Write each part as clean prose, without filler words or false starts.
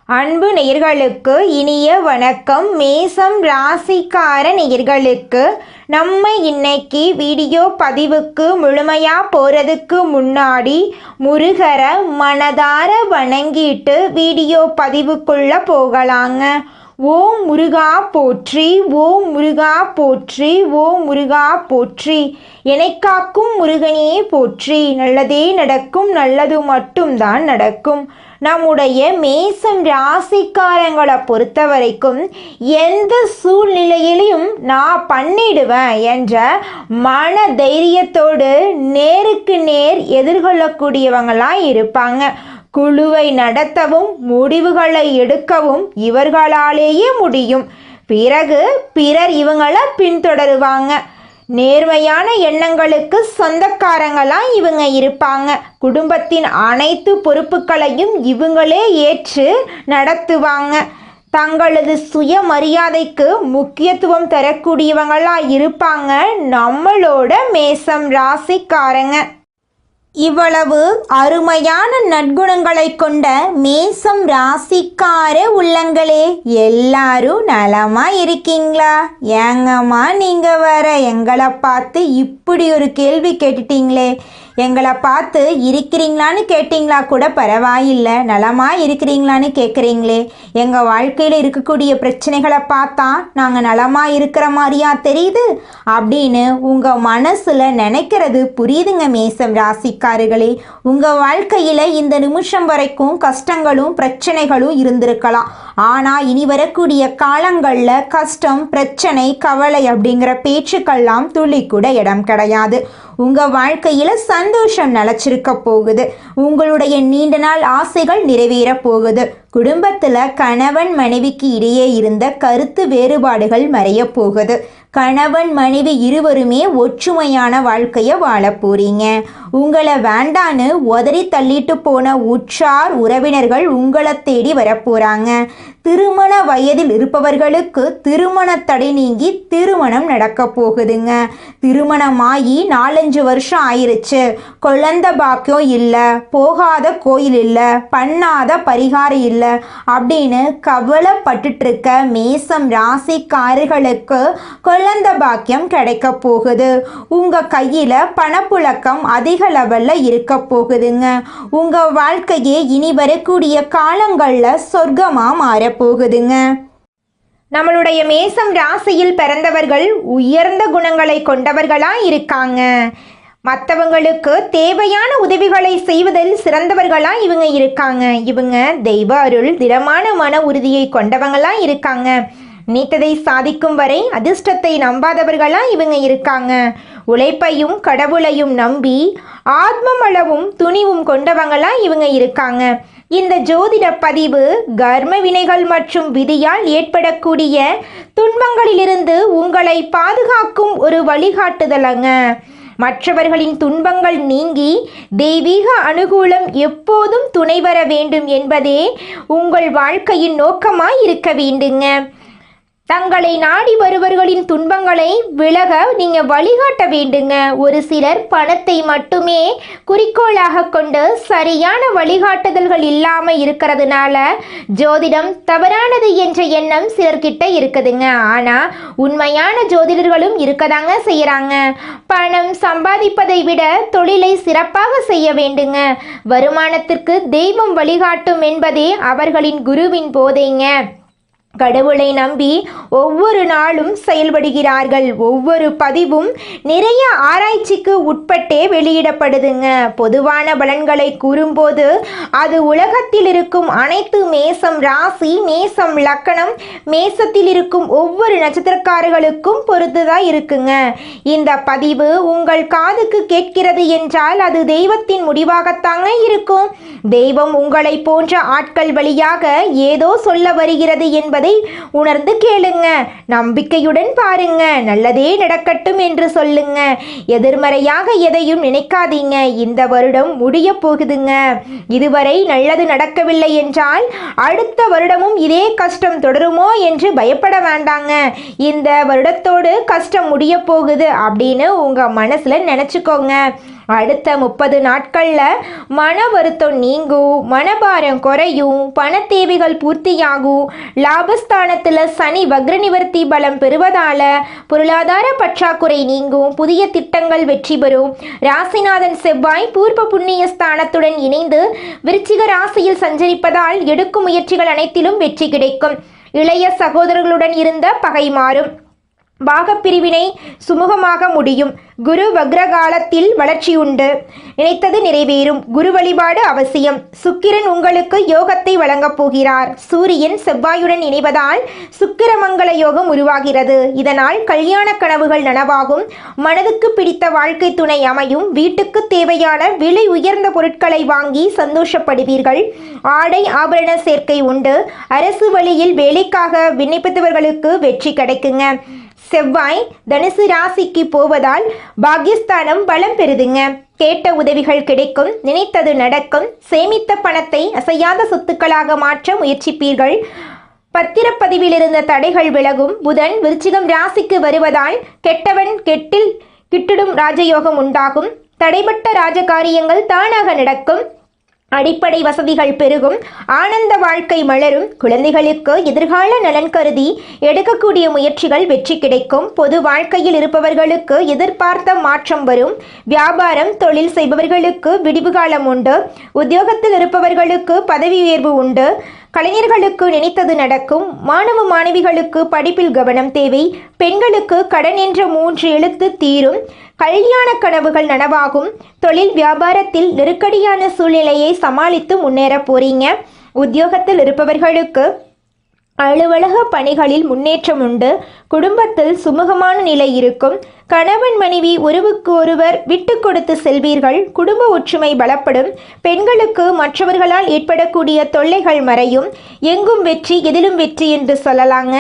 அன்பு நேயர்களுக்கு இனிய வணக்கம். மேசம் ராசிக்கார நேயர்களுக்கு நம்ம இன்னைக்கு வீடியோ பதிவுக்கு முழுமையாக போகிறதுக்கு முன்னாடி முருகரை மனதார வணங்கிட்டு வீடியோ பதிவுக்குள்ளே போகலாங்க. ஓம் முருகா போற்றி, ஓம் முருகா போற்றி, ஓம் முருகா போற்றி. எனக்காக்கும் முருகனே போற்றி. நல்லதே நடக்கும், நல்லது மட்டும்தான் நடக்கும். நம்முடைய மேசம் ராசிக்காரங்களை பொறுத்த வரைக்கும் எந்த சூழ்நிலையிலையும் நான் பண்ணிடுவேன் என்ற மன தைரியத்தோடு நேருக்கு நேர் எதிர்கொள்ளக்கூடியவங்களாக இருப்பாங்க. குழுவை நடத்தவும் முடிவுகளை எடுக்கவும் இவர்களாலேயே முடியும். பிறகு பிறர் இவங்களை பின்தொடருவாங்க. நேர்மையான எண்ணங்களுக்கு சொந்தக்காரங்களாம் இவங்க இருப்பாங்க. குடும்பத்தின் அனைத்து பொறுப்புகளையும் இவங்களே ஏற்று நடத்துவாங்க. தங்களது சுயமரியாதைக்கு முக்கியத்துவம் தரக்கூடியவங்களா இருப்பாங்க நம்மளோட மேசம் ராசிக்காரங்க. இவ்வளவு அருமையான நற்குணங்களை கொண்ட மேசம் ராசிக்கார உள்ளங்களே, எல்லாரும் நலமா இருக்கீங்களா? ஏங்கம்மா நீங்க வர எங்களை பார்த்து இப்படி ஒரு கேள்வி கேட்டுட்டீங்களே. எங்களை பார்த்து இருக்கிறீங்களான்னு கேட்டிங்களா கூட பரவாயில்லை, நலமா இருக்கிறீங்களான்னு கேட்குறீங்களே. எங்கள் வாழ்க்கையில் இருக்கக்கூடிய பிரச்சனைகளை பார்த்தா நாங்கள் நலமா இருக்கிற மாதிரியா தெரியுது அப்படின்னு உங்கள் மனசில் நினைக்கிறது புரியுதுங்க மேசம் ராசிக்காரர்களே. உங்கள் வாழ்க்கையில் இந்த நிமிஷம் வரைக்கும் கஷ்டங்களும் பிரச்சனைகளும் இருந்திருக்கலாம். ஆனால் இனி வரக்கூடிய காலங்களில் கஷ்டம், பிரச்சனை, கவலை அப்படிங்கிற பேச்சுக்கெல்லாம் துளி கூட இடம் கிடையாது. உங்கள் வாழ்க்கையில் சந்தோஷம் நிலச்சிருக்க போகுது. உங்களுடைய நீண்ட நாள் ஆசைகள் நிறைவேற போகுது. குடும்பத்தில் கணவன் மனைவிக்கு இடையே இருந்த கருத்து வேறுபாடுகள் மறைய போகுது. கணவன் மனைவி இருவருமே ஒற்றுமையான வாழ்க்கையை வாழ போறீங்க. உங்களை வேண்டான்னு உதறி தள்ளிட்டு போன உற்றார் உறவினர்கள் உங்களை தேடி வரப்போறாங்க. திருமண வயதில் இருப்பவர்களுக்கு திருமண தடை நீங்கி திருமணம் நடக்க போகுதுங்க. திருமணமாகி 4-5 வருஷம் ஆயிருச்சு, குழந்தை பாக்கியம் இல்லை, போகாத கோயில் இல்லை, பண்ணாத பரிகாரம் இல்லை அப்படின்னு கவலைப்பட்டுட்டு இருக்க மேசம் ராசிக்காரர்களுக்கு குழந்தை பாக்கியம் கிடைக்க போகுது. உங்க கையில பணப்புழக்கம் அதிக லெவல்ல இருக்க போகுதுங்க. உங்க வாழ்க்கையே இனி வரக்கூடிய காலங்கள்ல சொர்க்கமா மாற போகுதுங்க. நம்மளுடைய மேசம் ராசியில் பிறந்தவர்கள் உயர்ந்த குணங்களை கொண்டவர்களா இருக்காங்க. மற்றவங்களுக்கு தேவையான உதவிகளை செய்வதில் சிறந்தவர்களா இவங்க இருக்காங்க. இவங்க தெய்வ அருள், திடமான மன உறுதியை கொண்டவங்களா இருக்காங்க. நீத்ததை சாதிக்கும் வரை அதிர்ஷ்டத்தை நம்பாதவர்களா இவங்க இருக்காங்க. உழைப்பையும் கடவுளையும் நம்பி ஆத்மமளவும் துணிவும் கொண்டவங்களா இவங்க இருக்காங்க. இந்த ஜோதிட பதிவு கர்ம வினைகள் மற்றும் விதியால் ஏற்படக்கூடிய துன்பங்களிலிருந்து உங்களை பாதுகாக்கும் ஒரு வழிகாட்டுதலங்க. மற்றவர்களின் துன்பங்கள் நீங்கி தெய்வீக அனுகூலம் எப்போதும் துணை வர வேண்டும் என்பதே உங்கள் வாழ்க்கையின் நோக்கமாய் இருக்க வேண்டுங்க. தங்களை நாடி வருவர்களின் துன்பங்களை விலக நீங்க வழிகாட்ட வேண்டுங்க. ஒரு சிலர் பணத்தை மட்டுமே குறிக்கோளாக கொண்டு சரியான வழிகாட்டுதல்கள் இல்லாம இருக்கிறதுனால ஜோதிடம் தவறானது என்ற எண்ணம் சிலர்கிட்ட இருக்குதுங்க. ஆனா உண்மையான ஜோதிடர்களும் இருக்கதாங்க செய்யறாங்க. பணம் சம்பாதிப்பதை விட தொழிலை சிறப்பாக செய்ய வேண்டுங்க. வருமானத்திற்கு தெய்வம் வழிகாட்டும் என்பதே அவர்களின் குருவின் போதைங்க. கடவுளை நம்பி ஒவ்வொரு நாளும் செயல்படுகிறார்கள். ஒவ்வொரு பதிவும் நிறைய ஆராய்ச்சிக்கு உட்பட்டே வெளியிடப்படுதுங்க. பொதுவான பலன்களை கூறும்போது அது உலகத்தில் இருக்கும் அனைத்து மேசம் ராசி, மேசம் லக்கணம், மேசத்தில் இருக்கும் ஒவ்வொரு நட்சத்திரக்காரர்களுக்கும் பொறுத்துதான் இருக்குங்க. இந்த பதிவு உங்கள் காதுக்கு கேட்கிறது என்றால் அது தெய்வத்தின் முடிவாகத்தாங்க இருக்கும். தெய்வம் உங்களை போன்ற ஆட்கள் வழியாக ஏதோ சொல்ல வருகிறது என்பது உணர்ந்து கேளுங்க. நம்பிக்கையுடன் பாருங்க. நல்லதே நடக்கட்டும் என்று சொல்லுங்க. எதிர்மறையாக எதையும் நினைக்காதீங்க. இந்த வருடம் முடிய போகுதுங்க. இதுவரை நல்லது நடக்கவில்லை என்றால் அடுத்த வருடமும் இதே கஷ்டம் தொடருமோ என்று பயப்பட வேண்டாங்க. இந்த வருடத்தோடு கஷ்டம் முடிய போகுது அப்படின்னு உங்க மனசுல நினைச்சுக்கோங்க. அடுத்த 30 நாட்களில் மன வருத்தம் நீங்கும், மனபாரம் குறையும், பண தேவைகள் பூர்த்தியாகும். லாபஸ்தானத்தில் சனி வக்ர நிவர்த்தி பலம் பெறுவதால் பொருளாதார பற்றாக்குறை நீங்கும், புதிய திட்டங்கள் வெற்றி பெறும். ராசிநாதன் செவ்வாய் பூர்வ புண்ணிய ஸ்தானத்துடன் இணைந்து விருச்சிக ராசியில் சஞ்சரிப்பதால் எடுக்கும் முயற்சிகள் அனைத்திலும் வெற்றி கிடைக்கும். இளைய சகோதரர்களுடன் இருந்த பகை மாறும். பாகப்பிரிவினை சுமூகமாக முடியும். குரு வக்ரகாலத்தில் வளர்ச்சி உண்டு. நினைத்தது நிறைவேறும். குரு வழிபாடு அவசியம். சுக்கிரன் உங்களுக்கு யோகத்தை வழங்கப் போகிறார். சூரியன் செவ்வாயுடன் இணைவதால் சுக்கிரமங்கல யோகம் உருவாகிறது. இதனால் கல்யாண கனவுகள் நனவாகும். மனதுக்கு பிடித்த வாழ்க்கை துணை அமையும். வீட்டுக்கு தேவையான விலை உயர்ந்த பொருட்களை வாங்கி சந்தோஷப்படுவீர்கள். ஆடை ஆபரண சேர்க்கை உண்டு. அரசு வழியில் வேலைக்காக விண்ணப்பித்தவர்களுக்கு வெற்றி கிடைக்குங்க. செவ்வாய் தனுசு ராசிக்கு போவதால் பாக்யஸ்தானம் பலம் பெறுதுங்க. கேட்ட உதவிகள் கிடைக்கும். நினைத்தது நடக்கும். சேமித்த பணத்தை அசையாத சொத்துக்களாக மாற்ற முயற்சிப்பீர்கள். பத்திரப்பதிவில் இருந்த தடைகள் விலகும். புதன் விருச்சிகம் ராசிக்கு வருவதால் கெட்டவன் கெட்டில் கிட்டிடும் ராஜயோகம் உண்டாகும். தடைபட்ட ராஜகாரியங்கள் தானாக நடக்கும். அடிப்படை வசதிகள் பெருகும். ஆனந்த வாழ்க்கை மலரும். குழந்தைகளுக்கு எதிர்கால நலன் கருதி எடுக்கக்கூடிய முயற்சிகள் வெற்றி கிடைக்கும். பொது வாழ்க்கையில் இருப்பவர்களுக்கு எதிர்பார்த்த மாற்றம் வரும். வியாபாரம் தொழில் செய்பவர்களுக்கு விடிவு காலம் உண்டு. உத்தியோகத்தில் இருப்பவர்களுக்கு பதவி உயர்வு உண்டு. கலைஞர்களுக்கு நினைத்தது நடக்கும். மாணவ மாணவிகளுக்கு படிப்பில் கவனம் தேவை. பெண்களுக்கு கடன் என்ற 3 எழுத்து தீரும். கல்யாண கனவுகள் நனவாகும். தொழில் வியாபாரத்தில் நெருக்கடியான சூழ்நிலையை சமாளித்து முன்னேற போறீங்க. உத்தியோகத்தில் இருப்பவர்களுக்கு அலுவலக பணிகளில் முன்னேற்றம் உண்டு. குடும்பத்தில் சுமூகமான நிலை இருக்கும். கணவன் மனைவி ஒருவருக்கு ஒருவர் விட்டு கொடுத்து செல்வீர்கள். குடும்ப ஒற்றுமை பலப்படும். பெண்களுக்கு மற்றவர்களால் ஏற்படக்கூடிய தொல்லைகள் மறையும். எங்கும் வெற்றி எதிலும் வெற்றி என்று சொல்லலாங்க.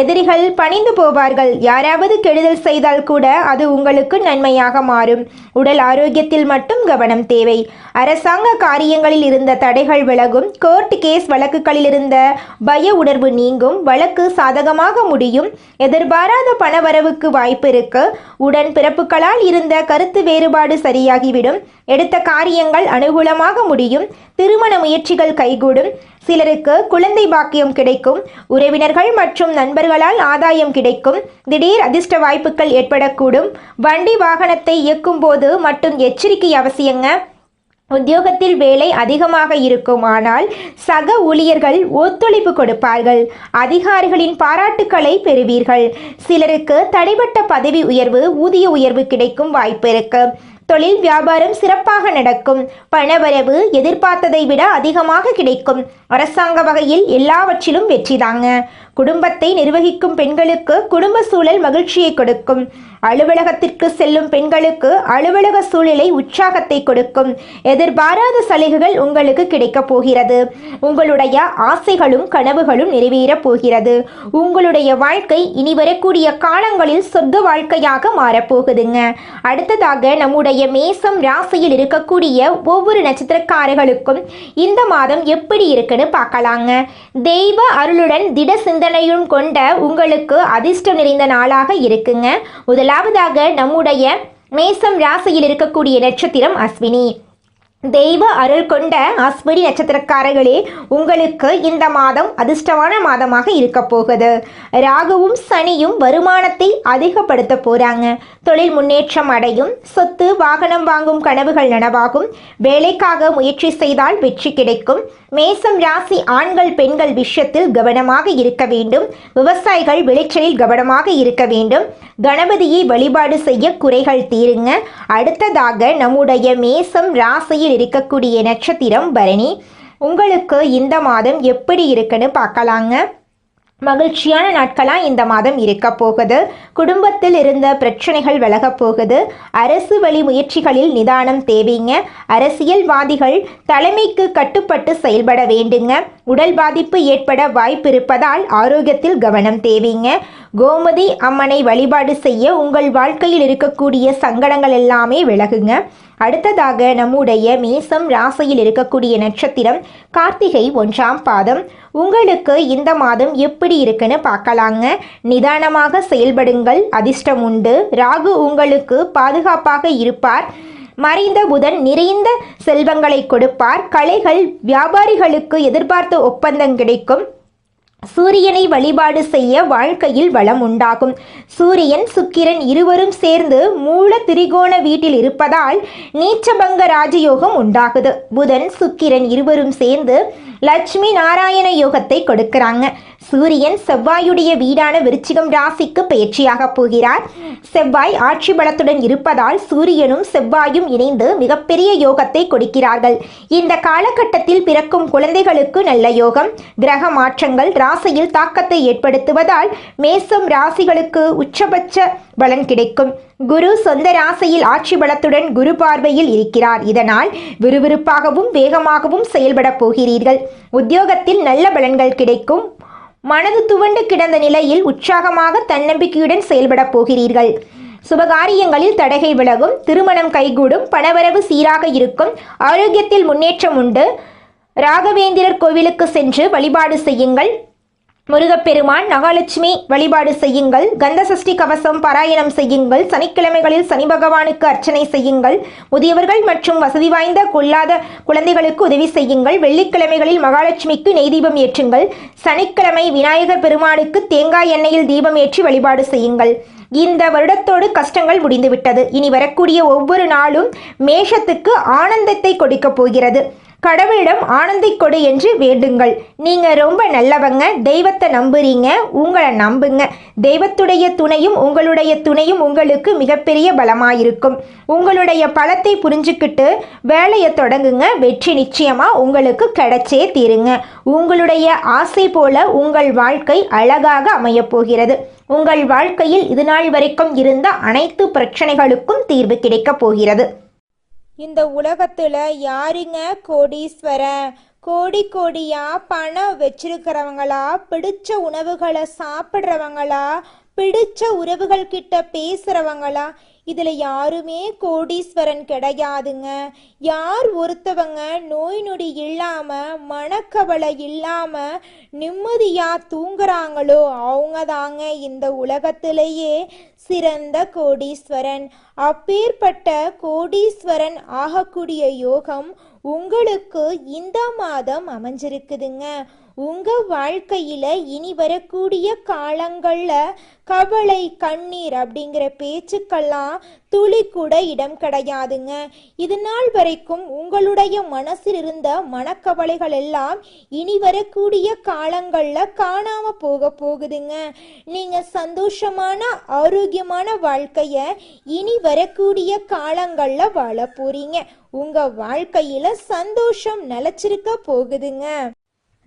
எதிரிகள் பணிந்து போவார்கள். யாராவது கெடுதல் செய்தால் கூட அது உங்களுக்கு நன்மையாக மாறும். உடல் ஆரோக்கியத்தில் மட்டும் கவனம் தேவை. அரசாங்க காரியங்களில் இருந்த தடைகள் விலகும். கோர்ட் கேஸ் வழக்குகளில் இருந்த பய உணர்வு நீங்கும். வழக்கு சாதகமாக முடியும். எதிர்பாராத பணவரவுக்கு வாய்ப்பு இருக்கு. உடன் பிறப்புகளால் இருந்த கருத்து வேறுபாடு சரியாகிவிடும். எடுத்த காரியங்கள் அனுகூலமாக முடியும். திருமண முயற்சிகள் கைகூடும். சிலருக்கு குழந்தை பாக்கியம் கிடைக்கும். உறவினர்கள் மற்றும் நண்பர்களால் ஆதாயம் கிடைக்கும். திடீர் அதிர்ஷ்ட வாய்ப்புகள் ஏற்படக்கூடும். வண்டி வாகனத்தை இயக்கும் போது மட்டும் எச்சரிக்கை அவசியங்க. உத்தியோகத்தில் வேலை அதிகமாக இருக்கும். ஆனால் சக ஊழியர்கள் ஒத்துழைப்பு கொடுப்பார்கள். அதிகாரிகளின் பாராட்டுக்களை பெறுவீர்கள். சிலருக்கு தடைபட்ட பதவி உயர்வு ஊதிய உயர்வு கிடைக்கும் வாய்ப்பு இருக்கு. தொழில் வியாபாரம் சிறப்பாக நடக்கும். பணவரவு எதிர்பார்த்ததை விட அதிகமாக கிடைக்கும். அரசாங்க வகையில் எல்லாவற்றிலும் வெற்றிதாங்க. குடும்பத்தை நிர்வகிக்கும் பெண்களுக்கு குடும்ப சூழல் மகிழ்ச்சியை கொடுக்கும். அலுவலகத்திற்கு செல்லும் பெண்களுக்கு அலுவலக சூழ்நிலை உற்சாகத்தை கொடுக்கும். எதிர்பாராத சலுகைகள் உங்களுக்கு கிடைக்கப் போகிறது. உங்களுடைய ஆசைகளும் கனவுகளும் நிறைவேறப் போகிறது. உங்களுடைய வாழ்க்கை இனி வரக்கூடிய காலங்களில் சொர்க்க வாழ்க்கையாக மாறப்போகுதுங்க. அடுத்ததாக நம்முடைய மேசம் ராசியில் இருக்கக்கூடிய ஒவ்வொரு நட்சத்திரக்காரர்களுக்கும் இந்த மாதம் எப்படி இருக்குன்னு பார்க்கலாங்க. தெய்வ அருளுடன் திட சிந்தனையும் கொண்ட உங்களுக்கு அதிர்ஷ்டம் நிறைந்த நாளாக இருக்குங்க. முதலாவதாக நம்முடைய மேசம் ராசியில் இருக்கக்கூடிய நட்சத்திரம் அஸ்வினி. தெய்வ அருள் கொண்ட அஸ்வினி நட்சத்திரக்காரர்களே, உங்களுக்கு இந்த மாதம் அதிர்ஷ்டமான மாதமாக இருக்க போகுது. ராகுவும் சனியும் வருமானத்தை அதிகப்படுத்த போறாங்க. தொழில் முன்னேற்றம் அடையும். சொத்து வாகனம் வாங்கும் கனவுகள் நனவாகும். வேலைக்காக முயற்சி செய்தால் வெற்றி கிடைக்கும். மேசம் ராசி ஆண்கள் பெண்கள் விஷயத்தில் கவனமாக இருக்க வேண்டும். விவசாயிகள் விளைச்சலில் கவனமாக இருக்க வேண்டும். கணபதியை வழிபாடு செய்ய குறைகள் தீருங்க. அடுத்ததாக நம்முடைய மேசம் ராசியில் இருக்கக்கூடிய நட்சத்திரம் பரணி. உங்களுக்கு இந்த மாதம் எப்படி இருக்குன்னு பார்க்கலாங்க. மகிழ்ச்சியான நாட்களாக இந்த மாதம் இருக்க போகுது. குடும்பத்தில் இருந்த பிரச்சனைகள் விலகப் போகுது. அரசு வழி முயற்சிகளில் நிதானம் தேவைங்க. அரசியல்வாதிகள் தலைமைக்கு கட்டுப்பட்டு செயல்பட வேண்டுங்க. உடல் பாதிப்பு ஏற்பட வாய்ப்பு இருப்பதால் ஆரோக்கியத்தில் கவனம் தேவைங்க. கோமதி அம்மனை வழிபாடு செய்ய உங்கள் வாழ்க்கையில் இருக்கக்கூடிய சங்கடங்கள் எல்லாமே விலகுங்க. அடுத்ததாக நம்முடைய மேசம் ராசியில் இருக்கக்கூடிய நட்சத்திரம் கார்த்திகை 1ஆம் பாதம். உங்களுக்கு இந்த மாதம் எப்படி இருக்குன்னு பார்க்கலாங்க. நிதானமாக செயல்படுங்கள். அதிர்ஷ்டம் உண்டு. ராகு உங்களுக்கு பாதுகாப்பாக இருப்பார். மறைந்த புதன் நிறைந்த செல்வங்களை கொடுப்பார். கலைகள் வியாபாரிகளுக்கு எதிர்பார்த்த ஒப்பந்தம் கிடைக்கும். சூரியனை வழிபாடு செய்ய வாழ்க்கையில் வளம் உண்டாகும். சூரியன் சுக்கிரன் இருவரும் சேர்ந்து மூல திரிகோண வீட்டில் இருப்பதால் நீச்சபங்க ராஜயோகம் உண்டாகுது. புதன் சுக்கிரன் இருவரும் சேர்ந்து லட்சுமி நாராயண யோகத்தை கொடுக்கிறாங்க. சூரியன் செவ்வாயுடைய வீடான விருச்சிகம் ராசிக்கு பயிற்சியாக போகிறார். செவ்வாய் ஆட்சி பலத்துடன் இருப்பதால் சூரியனும் செவ்வாயும் இணைந்து மிகப்பெரிய யோகத்தை கொடுக்கிறார்கள். இந்த காலகட்டத்தில் பிறக்கும் குழந்தைகளுக்கு நல்ல யோகம். கிரக மாற்றங்கள் ராசியில் தாக்கத்தை ஏற்படுத்துவதால் மேசம் ராசிகளுக்கு உச்சபட்ச பலன் கிடைக்கும். குரு சொந்த ராசியில் ஆட்சி பலத்துடன் குரு பார்வையில் இருக்கிறார். இதனால் விறுவிறுப்பாகவும் வேகமாகவும் செயல்பட போகிறீர்கள். உத்தியோகத்தில் நல்ல பலன்கள் கிடைக்கும். மனது துவண்டு கிடந்த நிலையில் உற்சாகமாக தன்னம்பிக்கையுடன் செயல்பட போகிறீர்கள். சுபகாரியங்களில் தடைகள் விலகும். திருமணம் கைகூடும். பணவரவு சீராக இருக்கும். ஆரோக்கியத்தில் முன்னேற்றம் உண்டு. ராகவேந்திரர் கோவிலுக்கு சென்று வழிபாடு செய்யுங்கள். முருகப்பெருமான் மகாலட்சுமி வழிபாடு செய்யுங்கள். கந்தசஷ்டி கவசம் பாராயணம் செய்யுங்கள். சனிக்கிழமைகளில் சனி பகவானுக்கு அர்ச்சனை செய்யுங்கள். முதியவர்கள் மற்றும் வசதி வாய்ந்த கொள்ளாத குழந்தைகளுக்கு உதவி செய்யுங்கள். வெள்ளிக்கிழமைகளில் மகாலட்சுமிக்கு நெய் தீபம் ஏற்றுங்கள். சனிக்கிழமை விநாயகர் பெருமானுக்கு தேங்காய் எண்ணெயில் தீபம் ஏற்றி வழிபாடு செய்யுங்கள். இந்த வருடத்தோடு கஷ்டங்கள் முடிந்துவிட்டது. இனி வரக்கூடிய ஒவ்வொரு நாளும் மேஷத்துக்கு ஆனந்தத்தை கொடுக்க போகிறது. கடவுளிடம் ஆனந்தை கொடு என்று வேண்டுங்கள். நீங்க ரொம்ப நல்லவங்க. தெய்வத்தை நம்புறீங்க. உங்களை நம்புங்க. தெய்வத்துடைய துணையும் உங்களுடைய துணையும் உங்களுக்கு மிகப்பெரிய பலமாயிருக்கும். உங்களுடைய பலத்தை புரிஞ்சுக்கிட்டு வேலையை தொடங்குங்க. வெற்றி நிச்சயமா உங்களுக்கு கிடைச்சே தீருங்க. உங்களுடைய ஆசை போல உங்கள் வாழ்க்கை அழகாக அமையப் போகிறது. உங்கள் வாழ்க்கையில் இதுநாள் வரைக்கும் இருந்த அனைத்து பிரச்சனைகளுக்கும் தீர்வு கிடைக்கப் போகிறது. இந்த உலகத்துல யாருங்க கோடீஸ்வரன்? கோடி கோடியா பணம் வச்சிருக்கிறவங்களா, பிடிச்ச உணவுகளை சாப்பிட்றவங்களா, பிடிச்ச உறவுகள் கிட்ட பேசுறவங்களா? இதுல யாருமே கோடீஸ்வரன் கிடையாதுங்க. யார் ஒருத்தவங்க நோய் நொடி இல்லாம மனக்கவலை இல்லாம நிம்மதியா தூங்குறாங்களோ அவங்க தாங்க இந்த உலகத்திலேயே சிறந்த கோடீஸ்வரன். அப்பேற்பட்ட கோடீஸ்வரன் ஆகக்கூடிய யோகம் உங்களுக்கு இந்த மாதம் அமைஞ்சிருக்குதுங்க. உங்க வாழ்க்கையில இனி வரக்கூடிய காலங்கள்ல கவலை கண்ணீர் அப்படிங்கிற பேச்சுக்கெல்லாம் துளி கூட இடம் கிடையாதுங்க. இது நாள் வரைக்கும் உங்களுடைய மனசில் இருந்த மனக்கவலைகள் எல்லாம் இனி வரக்கூடிய காலங்கள்ல காணாம போகுதுங்க. நீங்க சந்தோஷமான ஆரோக்கியமான வாழ்க்கைய இனி வரக்கூடிய காலங்கள்ல வாழ போறீங்க. உங்க வாழ்க்கையில சந்தோஷம் நிலைச்சிருக்க போகுதுங்க.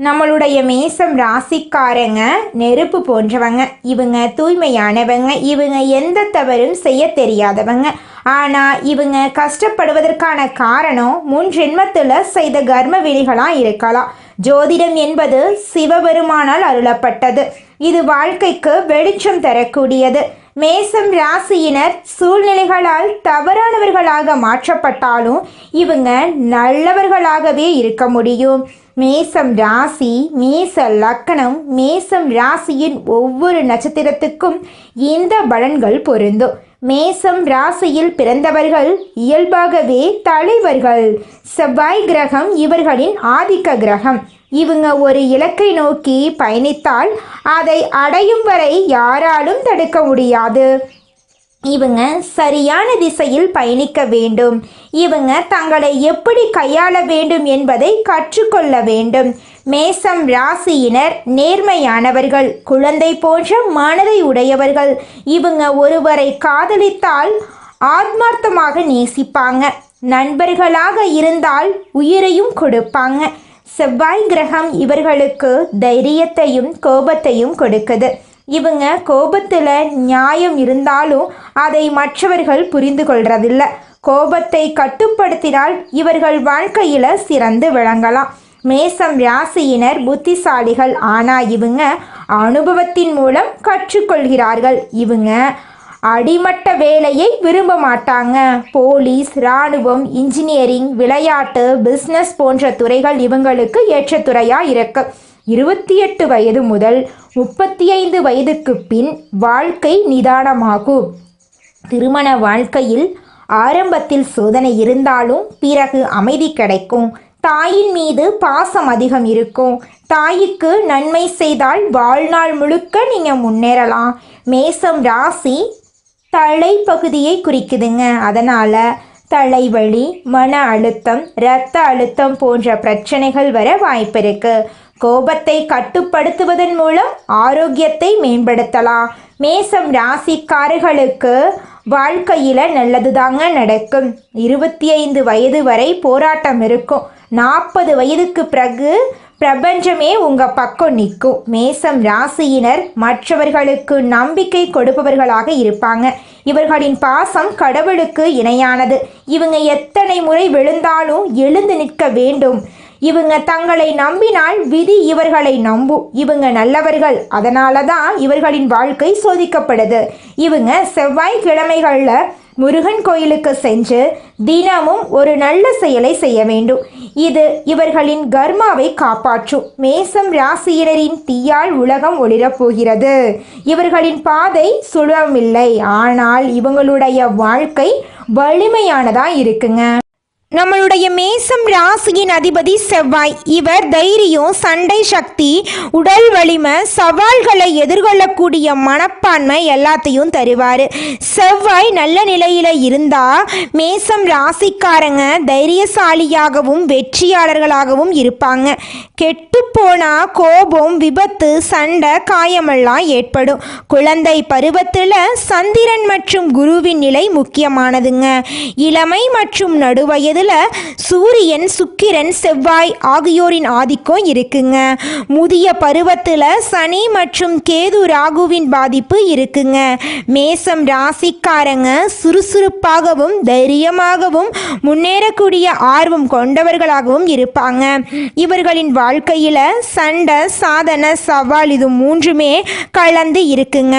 நம்மளுடைய மேசம் ராசிக்காரங்க நெருப்பு போன்றவங்க. இவங்க தூய்மையானவங்க. இவங்க எந்த தவறும் செய்ய தெரியாதவங்க. ஆனால் இவங்க கஷ்டப்படுவதற்கான காரணம் முன் ஜென்மத்தில் செய்த கர்ம வினைகளாக இருக்கலாம். ஜோதிடம் என்பது சிவபெருமானால் அருளப்பட்டது. இது வாழ்க்கைக்கு வெளிச்சம் தரக்கூடியது. மேசம் ராசியினர் சூழ்நிலைகளால் தவறானவர்களாக மாற்றப்பட்டாலும் இவங்க நல்லவர்களாகவே இருக்க முடியும். மேசம் ராசி, மேச லக்கணம், மேசம் ராசியின் ஒவ்வொரு நட்சத்திரத்துக்கும் இந்த பலன்கள் பொருந்தும். மேசம் ராசியில் பிறந்தவர்கள் இயல்பாகவே தலைவர்கள். செவ்வாய் கிரகம் இவர்களின் ஆதிக்க கிரகம். இவங்க ஒரு இலக்கை நோக்கி பயணித்தால் அதை அடையும் வரை யாராலும் தடுக்க முடியாது. இவங்க சரியான திசையில் பயணிக்க வேண்டும். இவங்க தங்களை எப்படி கையாள வேண்டும் என்பதை கற்றுக்கொள்ள வேண்டும். மேசம் ராசியினர் நேர்மையானவர்கள். குழந்தை போன்ற மனதை உடையவர்கள். இவங்க ஒருவரை காதலித்தால் ஆத்மார்த்தமாக நேசிப்பாங்க. நண்பர்களாக இருந்தால் உயிரையும் கொடுப்பாங்க. செவ்வாய் கிரகம் இவர்களுக்கு தைரியத்தையும் கோபத்தையும் கொடுக்குது. இவங்க கோபத்தில் நியாயம் இருந்தாலும் அதை மற்றவர்கள் புரிந்து கொள்றதில்லை. கோபத்தை கட்டுப்படுத்தினால் இவர்கள் வாழ்க்கையில் சிறந்து விளங்கலாம். மேசம் ராசியினர் புத்திசாலிகள். ஆனால் இவங்க அனுபவத்தின் மூலம் கற்றுக்கொள்கிறார்கள். இவங்க அடிமட்ட வேலையை விரும்ப மாட்டாங்க. போலீஸ், இராணுவம், இன்ஜினியரிங், விளையாட்டு, பிஸ்னஸ் போன்ற துறைகள் இவங்களுக்கு ஏற்ற துறையாக இருக்கு. 28 வயது முதல் 35 வயதுக்கு பின் வாழ்க்கை நிதானமாகும். திருமண வாழ்க்கையில் ஆரம்பத்தில் சோதனை இருந்தாலும் பிறகு அமைதி கிடைக்கும். தாயின் மீது பாசம் அதிகம் இருக்கும். தாய்க்கு நன்மை செய்தால் வாழ்நாள் முழுக்க நீங்கள் முன்னேறலாம். மேசம் ராசி தலைப்பகுதியை குறிக்குதுங்க. அதனால் தலைவலி, மன அழுத்தம், இரத்த அழுத்தம் போன்ற பிரச்சனைகள் வர வாய்ப்பு இருக்கு. கோபத்தை கட்டுப்படுத்துவதன் மூலம் ஆரோக்கியத்தை மேம்படுத்தலாம். மேசம் ராசிக்காரர்களுக்கு வாழ்க்கையில் நல்லது தாங்க நடக்கும். 25 வயது வரை போராட்டம் இருக்கும். 40 வயதுக்கு பிறகு பிரபஞ்சமே உங்கள் பக்கம் நிற்கும். மேசம் ராசியினர் மற்றவர்களுக்கு நம்பிக்கை கொடுப்பவர்களாக இருப்பாங்க. இவர்களின் பாசம் கடவுளுக்கு இணையானது. இவங்க எத்தனை முறை விழுந்தாலும் எழுந்து நிற்க வேண்டும். இவங்க தங்களை நம்பினால் விதி இவர்களை நம்பும். இவங்க நல்லவர்கள், அதனால தான் இவர்களின் வாழ்க்கை சோதிக்கப்படுது. இவங்க செவ்வாய்க்கிழமைகளில் முருகன் கோயிலுக்கு சென்று தினமும் ஒரு நல்ல செயலை செய்ய வேண்டும். இது இவர்களின் கர்மாவை காப்பாற்றும். மேசம் ராசியினரின் தீயால் உலகம் ஒளிரப் போகிறது. இவர்களின் பாதை சுலபமில்லை, ஆனால் இவங்களுடைய வாழ்க்கை வலிமையானதா இருக்குங்க. நம்மளுடைய மேசம் ராசியின் அதிபதி செவ்வாய். இவர் தைரியம், சண்டை சக்தி, உடல் வலிமை, சவால்களை எதிர்கொள்ளக்கூடிய மனப்பான்மை எல்லாத்தையும் தருவார். செவ்வாய் நல்ல நிலையில் இருந்தால் மேசம் ராசிக்காரங்க தைரியசாலியாகவும் வெற்றியாளர்களாகவும் இருப்பாங்க. கெட்டுப்போனால் கோபம், விபத்து, சண்டை, காயமெல்லாம் ஏற்படும். குழந்தை பருவத்தில் சந்திரன் மற்றும் குருவின் நிலை முக்கியமானதுங்க. இளமை மற்றும் நடுவயது சூரியன், சுக்கிரன், செவ்வாய் ஆகியோரின் ஆதிக்கம் இருக்குங்க. முதிய பருவத்தில் சனி மற்றும் கேது, ராகுவின் பாதிப்பு இருக்குங்க. மேசம் ராசிக்காரங்க சுறுசுறுப்பாகவும் தைரியமாகவும் முன்னேறக்கூடிய ஆர்வம் கொண்டவர்களாகவும் இருப்பாங்க. இவர்களின் வாழ்க்கையில் சண்டை, சாதனை, சவால் இது மூன்றுமே கலந்து இருக்குங்க.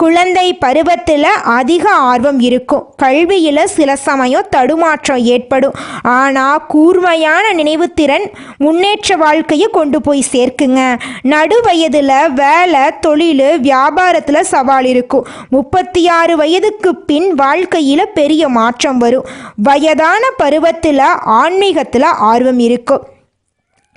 குழந்தை பருவத்தில் அதிக ஆர்வம் இருக்கும். கல்வியில் சில சமயம் தடுமாற்றம் ஏற்படும். ஆனால் கூர்மையான நினைவுத்திறன் முன்னேற்ற வாழ்க்கையை கொண்டு போய் சேர்க்குங்க. நடுவயதில் வேலை, தொழில், வியாபாரத்தில் சவால் இருக்கும். 36 வயதுக்கு பின் வாழ்க்கையில் பெரிய மாற்றம் வரும். வயதான பருவத்தில் ஆன்மீகத்தில் ஆர்வம் இருக்கும்.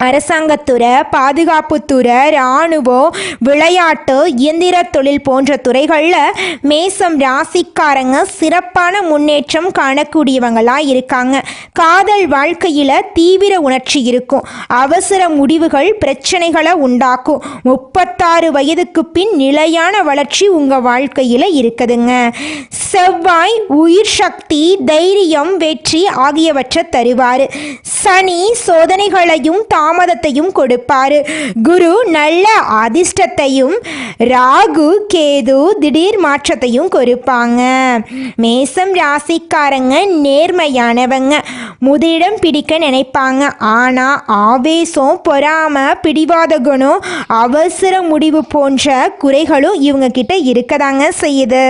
அரசாங்கத்துறை, பாதுகாப்புத்துறை, இராணுவம், விளையாட்டு, இயந்திர தொழில் போன்ற துறைகளில் மேசம் ராசிக்காரங்க சிறப்பான முன்னேற்றம் காணக்கூடியவங்களாக இருக்காங்க. காதல் வாழ்க்கையில் தீவிர உணர்ச்சி இருக்கும். அவசர முடிவுகள் பிரச்சனைகளை உண்டாக்கும். 36 வயதுக்கு பின் நிலையான வளர்ச்சி உங்கள் வாழ்க்கையில் இருக்குதுங்க. செவ்வாய் உயிர் சக்தி, தைரியம், வெற்றி ஆகியவற்றை தருவார். சனி சோதனைகளையும் தாமதத்தையும் கொடுப்பாரு. குரு நல்ல அதிர்ஷ்டத்தையும், ராகு, கேது திடீர் மாற்றத்தையும் கொடுப்பாங்க. மேசம் ராசிக்காரங்க நேர்மையானவங்க. முதலிடம் பிடிக்க நினைப்பாங்க. ஆனால் ஆவேசம், பொறாமை, பிடிவாத குணம், அவசர முடிவு போன்ற குறைகளும் இவங்க கிட்ட இருக்கதாங்க செய்யுது.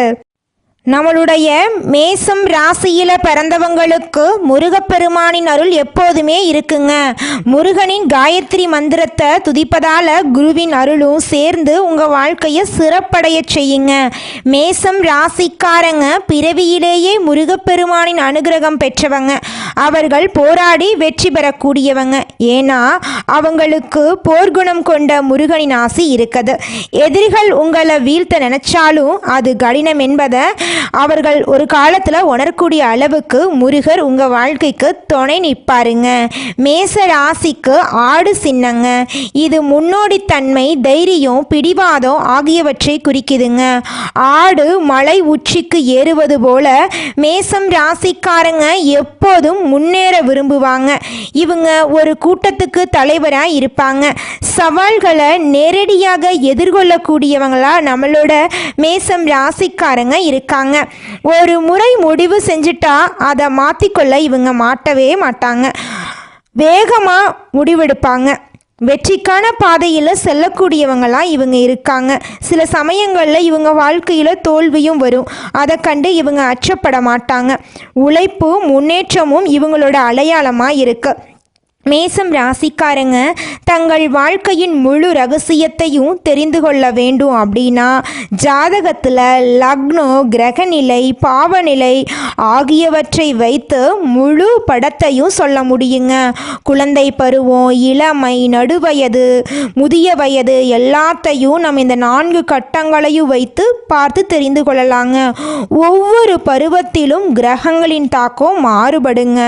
நம்மளுடைய மேசம் ராசியில் பிறந்தவங்களுக்கு முருகப்பெருமானின் அருள் எப்போதுமே இருக்குங்க. முருகனின் காயத்ரி மந்திரத்தை துதிப்பதால் குருவின் அருளும் சேர்ந்து உங்கள் வாழ்க்கையை சிறப்படைய செய்யுங்க. மேசம் ராசிக்காரங்க பிறவியிலேயே முருகப்பெருமானின் அனுகிரகம் பெற்றவங்க. அவர்கள் போராடி வெற்றி பெறக்கூடியவங்க. ஏன்னா அவங்களுக்கு போர்க்குணம் கொண்ட முருகனின் ஆசி இருக்குது. எதிரிகள் உங்களை வீழ்த்த நினைச்சாலும் அது கடினம் என்பதை அவர்கள் ஒரு காலத்தில் உணரக்கூடிய அளவுக்கு முருகர் உங்கள் வாழ்க்கைக்கு துணை நிற்பாருங்க. மேச ராசிக்கு ஆடு சின்னங்க. இது முன்னோடித்தன்மை, தைரியம், பிடிவாதம் ஆகியவற்றை குறிக்குதுங்க. ஆடு மலை உச்சிக்கு ஏறுவது போல மேசம் ராசிக்காரங்க எப்போதும் முன்னேற விரும்புவாங்க. இவங்க ஒரு கூட்டத்துக்கு தலைவராக இருப்பாங்க. சவால்களை நேரடியாக எதிர்கொள்ளக்கூடியவங்களா நம்மளோட மேசம் ராசிக்காரங்க இருக்காங்க. ஒரு முறை முடிவு செஞ்சுட்டா அதை மாற்றிக்கொள்ள இவங்க மாட்டவே மாட்டாங்க. வேகமாக முடிவெடுப்பாங்க. வெற்றிக்கான பாதையில் செல்லக்கூடியவங்களாம் இவங்க இருக்காங்க. சில சமயங்களில் இவங்க வாழ்க்கையில் தோல்வியும் வரும். அதை கண்டு இவங்க அச்சப்பட மாட்டாங்க. உழைப்பு, முன்னேற்றமும் இவங்களோட அடையாளமாக இருக்கு. மேசம் ராசிக்காரங்க தங்கள் வாழ்க்கையின் முழு ரகசியத்தையும் தெரிந்து கொள்ள வேண்டும் அப்படின்னா ஜாதகத்தில் லக்னம், கிரகநிலை, பாவநிலை ஆகியவற்றை வைத்து முழு படத்தையும் சொல்ல முடியுங்க. குழந்தை பருவம், இளமை, நடுவயது, முதிய வயது எல்லாத்தையும் நம்ம இந்த 4 கட்டங்களையும் வைத்து பார்த்து தெரிந்து கொள்ளலாங்க. ஒவ்வொரு பருவத்திலும் கிரகங்களின் தாக்கம் மாறுபடுங்க.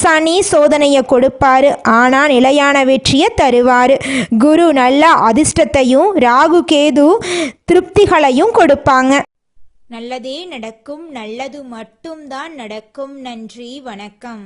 சனி சோதனையை கொடுப்பாரு, ஆனால் நிலையான வெற்றியை தருவார். குரு நல்ல அதிர்ஷ்டத்தையும், ராகு கேது திருப்திகளையும் கொடுப்பாங்க. நல்லதே நடக்கும், நல்லது மட்டும்தான் நடக்கும். நன்றி, வணக்கம்.